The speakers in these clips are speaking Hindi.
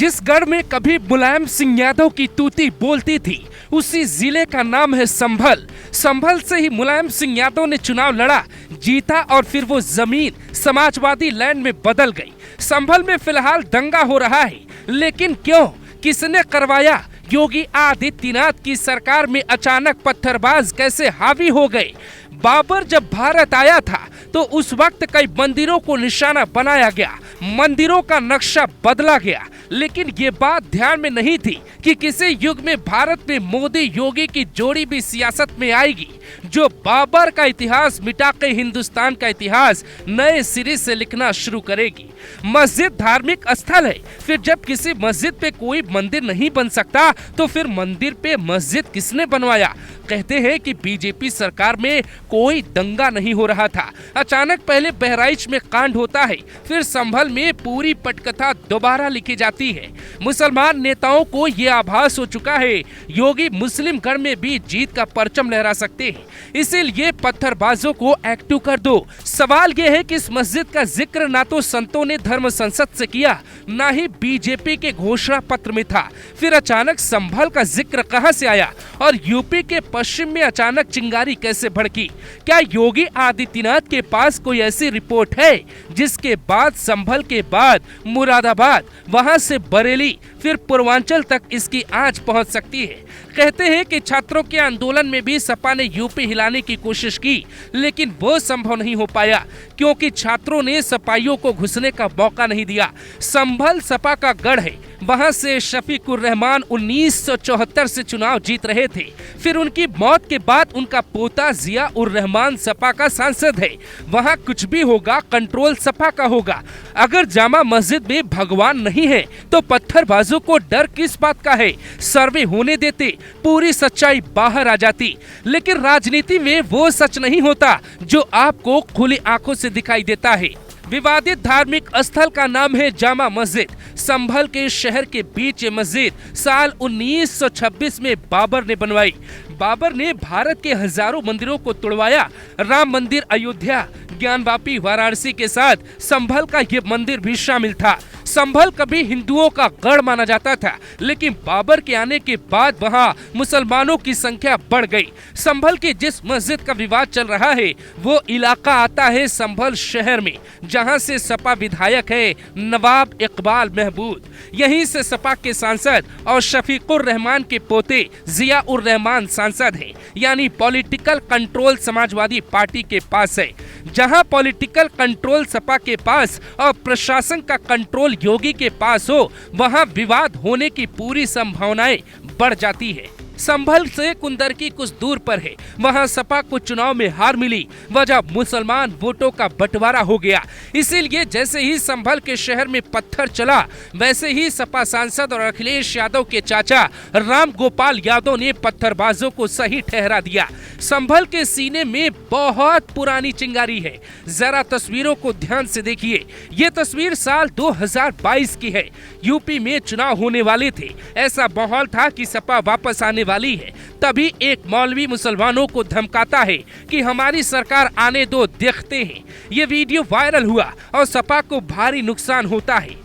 जिस गढ़ में कभी मुलायम सिंह यादव की तूती बोलती थी, उसी जिले का नाम है संभल। संभल से ही मुलायम सिंह यादव ने चुनाव लड़ा, जीता और फिर वो जमीन समाजवादी लैंड में बदल गई। संभल में फिलहाल दंगा हो रहा है, लेकिन क्यों, किसने करवाया? योगी आदित्यनाथ की सरकार में अचानक पत्थरबाज कैसे हावी हो गए? बाबर जब भारत आया था तो उस वक्त कई मंदिरों को निशाना बनाया गया, मंदिरों का नक्शा बदला गया, लेकिन ये बात ध्यान में नहीं थी कि किसी युग में भारत में मोदी योगी की जोड़ी भी सियासत में आएगी, जो बाबर का इतिहास मिटा के हिंदुस्तान का इतिहास नए सिरे से लिखना शुरू करेगी। मस्जिद धार्मिक स्थल है, फिर जब किसी मस्जिद पे कोई मंदिर नहीं बन सकता तो फिर मंदिर पे मस्जिद किसने बनवाया? कहते हैं कि बीजेपी सरकार में कोई दंगा नहीं हो रहा था, अचानक पहले बहराइच में कांड होता है, फिर संभल में पूरी पटकथा दोबारा लिखी जाती है। मुसलमान नेताओं को ये आभास हो चुका है योगी मुस्लिम गढ़ में भी जीत का परचम लहरा सकते हैं, इसीलिए पत्थरबाजों को एक्टिव कर दो। सवाल ये है कि इस मस्जिद का जिक्र ना तो संतों ने धर्म संसद से किया, ना ही बीजेपी के घोषणा पत्र में था, फिर अचानक संभल का जिक्र कहां से आया और यूपी के पश्चिम में अचानक चिंगारी कैसे भड़की? क्या योगी आदित्यनाथ के पास कोई ऐसी रिपोर्ट है जिसके बाद संभल के बाद मुरादाबाद, वहां से बरेली, फिर पूर्वांचल तक इसकी आंच पहुंच सकती है? कहते हैं कि छात्रों के आंदोलन में भी सपा ने यूपी हिलाने की कोशिश की, लेकिन वो संभव नहीं हो पाया क्योंकि छात्रों ने सपाइयों को घुसने का मौका नहीं दिया। संभल सपा का गढ़ है, वहां से शफीकुर रहमान 1974 से चुनाव जीत रहे थे, फिर उनकी मौत के बाद उनका पोता जिया उर रहमान सपा का सांसद है। वहां कुछ भी होगा, कंट्रोल सपा का होगा। अगर जामा मस्जिद में भगवान नहीं है तो पत्थरबाजों को डर किस बात का है? सर्वे होने देते, पूरी सच्चाई बाहर आ जाती। लेकिन राजनीति में वो सच नहीं होता जो आपको खुली आंखों से दिखाई देता है। विवादित धार्मिक स्थल का नाम है जामा मस्जिद। संभल के शहर के बीच ये मस्जिद साल 1926 में बाबर ने बनवाई। बाबर ने भारत के हजारों मंदिरों को तुड़वाया। राम मंदिर अयोध्या, ज्ञानवापी वाराणसी के साथ संभल का ये मंदिर भी शामिल था। संभल कभी हिंदुओं का गढ़ माना जाता था, लेकिन बाबर के आने के बाद वहाँ मुसलमानों की संख्या बढ़ गई। संभल की जिस मस्जिद का विवाद चल रहा है वो इलाका आता है संभल शहर में, जहाँ से सपा विधायक है नवाब इकबाल महमूद। यहीं से सपा के सांसद और शफीकुर रहमान के पोते जिया उर रहमान सांसद हैं, यानी पॉलिटिकल कंट्रोल समाजवादी पार्टी के पास है। जहां पॉलिटिकल कंट्रोल सपा के पास और प्रशासन का कंट्रोल योगी के पास हो, वहां विवाद होने की पूरी संभावनाएं बढ़ जाती है। संभल से कुंदरकी कुछ दूर पर है, वहां सपा को चुनाव में हार मिली, वजह मुसलमान वोटों का बंटवारा हो गया। इसीलिए जैसे ही संभल के शहर में पत्थर चला, वैसे ही सपा सांसद और अखिलेश यादव के चाचा राम गोपाल यादव ने पत्थरबाजों को सही ठहरा दिया। संभल के सीने में बहुत पुरानी चिंगारी है, जरा तस्वीरों को ध्यान से देखिए। ये तस्वीर साल 2022 की है। यूपी में चुनाव होने वाले थे, ऐसा माहौल था कि सपा वापस आने वाली है। तभी एक मौलवी मुसलमानों को धमकाता है कि हमारी सरकार आने दो, देखते हैं। ये वीडियो वायरल हुआ और सपा को भारी नुकसान होता है।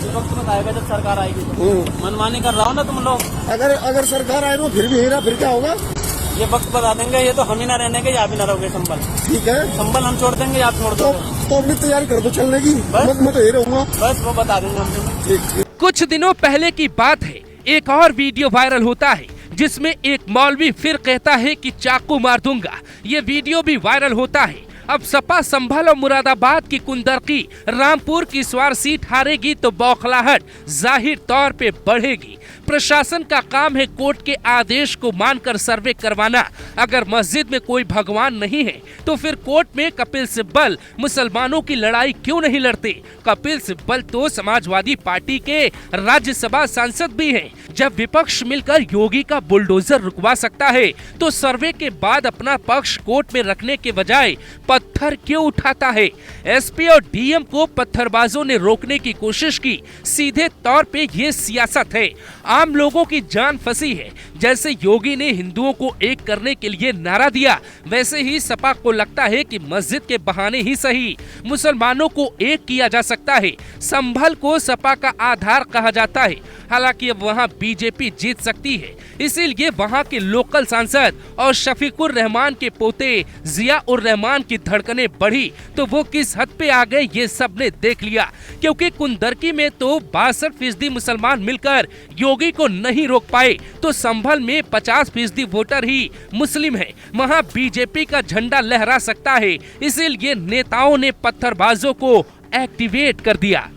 वक्त बताएगा जब सरकार आएगी तो मनमानी कर रहा हो ना तुम लोग। अगर सरकार आए तो फिर भी हेरा फिर क्या होगा? ये वक्त बता देंगे, ये तो हम ही ना रहने के, या भी ना रहोगे संभल। ठीक है, संभल हम छोड़ देंगे, आप छोड़ दो। तो अपनी तैयारी कर दो चलने की। मैं तो यही रहूंगा, बस वो बता देंगे हम। कुछ दिनों पहले की बात है, एक और वीडियो वायरल होता है जिसमें एक मौलवी फिर कहता है कि चाकू मार दूंगा। ये वीडियो भी वायरल होता है। अब सपा संभल और मुरादाबाद की कुंदरकी, रामपुर की स्वार सीट हारेगी तो बौखलाहट जाहिर तौर पे बढ़ेगी। प्रशासन का काम है कोर्ट के आदेश को मानकर सर्वे करवाना। अगर मस्जिद में कोई भगवान नहीं है तो फिर कोर्ट में कपिल सिब्बल मुसलमानों की लड़ाई क्यों नहीं लड़ते? कपिल सिब्बल तो समाजवादी पार्टी के राज्यसभा सांसद भी हैं। जब विपक्ष मिलकर योगी का बुलडोजर रुकवा सकता है तो सर्वे के बाद अपना पक्ष कोर्ट में रखने के बजाय पत्थर क्यों उठाता है? एसपी और डीएम को पत्थरबाजों ने रोकने की कोशिश की। सीधे तौर पे ये सियासत है। आम लोगों की जान फंसी है। जैसे योगी ने हिंदुओं को एक करने के लिए नारा दिया, वैसे ही सपा को लगता है कि मस्जिद के बहाने ही सही मुसलमानों को एक किया जा सकता है। संभल को सपा का आधार कहा जाता है। हालांकि अब वहां बीजेपी जीत सकती है, इसीलिए वहां के लोकल सांसद और शफीकुर रहमान के पोते जिया उर रहमान की धड़कनें बढ़ी तो वो किस हद पे आ गए ये सब ने देख लिया। क्योंकि कुंदरकी में तो 62% मुसलमान मिलकर योगी को नहीं रोक पाए, तो संभल में 50% वोटर ही मुस्लिम है। वहां बीजेपी का झंडा लहरा सकता है, इसीलिए नेताओं ने पत्थरबाजों को एक्टिवेट कर दिया।